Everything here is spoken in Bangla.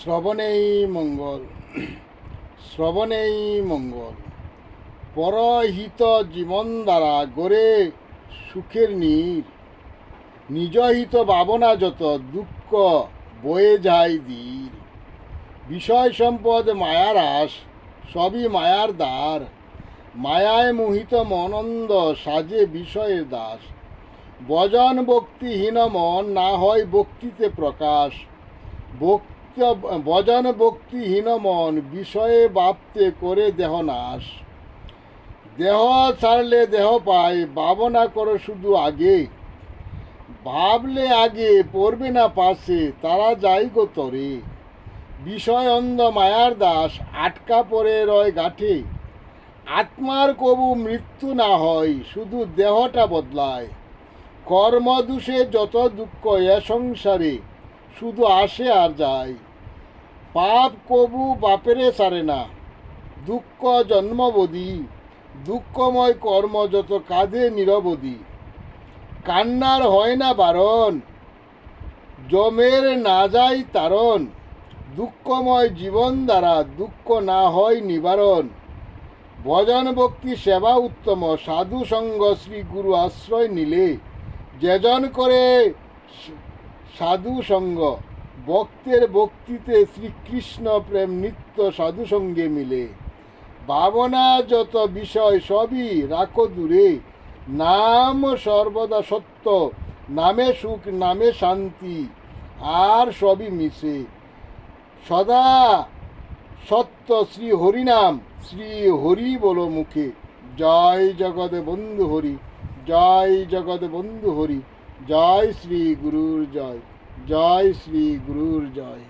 শ্রবণেই মঙ্গল, শ্রবণেই মঙ্গল। পরহিত জীবন দ্বারা গড়ে সুখের নীর, নিজহিত ভাবনা যত দুঃখ বয়ে যায় ধীর। বিষয় সম্পদ মায়ার আস, সবই মায়ার দ্বার। মায়ায় মোহিত মনন্দ সাজে বিষয়ের দাস। ভজন ভক্তিহীন মন না হয় ভক্তিতে প্রকাশ। ভজন ভক্তিহীন মন বিষয়ে ভাবতে করে দেহ নাশ। দেহ ছাড়লে দেহ পায়, ভাবনা করো শুধু আগে। ভাবলে আগে পড়বে না পাশে, তারা যাই গো তরে। বিষয় অন্ধ মায়ার দাস, আটকা পড়ে রয় গাঠে। আত্মার কবু মৃত্যু না হয়, শুধু দেহটা বদলায়। কর্মদোষে যত দুঃখ এ সংসারে, শুধু আসে আর যায়। পাপ কবু বাপেরে সারে না, দুঃখ জন্মবধি। দুঃখময় কর্ম যত কাঁধে নিরবধি। কান্নার হয় না বারণ, জমের না যায় তারণ। দুঃখময় জীবন দ্বারা দুঃখ না হয় নিবারণ। ভজন ভক্তি সেবা উত্তম, সাধু সঙ্গ শ্রী গুরু আশ্রয় নিলে। যেজন করে সাধু সঙ্গ, ভক্তের ভক্তিতে শ্রীকৃষ্ণ প্রেম নিত্য সাধু সঙ্গে মিলে। ভাবনা যত বিষয় সবই রাখো দূরে। নাম সর্বদা সত্য, নামে সুখ নামে শান্তি, আর সবই মিশে। সদা সত্য শ্রী হরিনাম, শ্রী হরি বলো মুখে। জয় জগৎ বন্ধু হরি, জয় জগৎ বন্ধু হরি। জয় শ্রী গুরুর জয়, জয় শ্রী গুরুর জয়।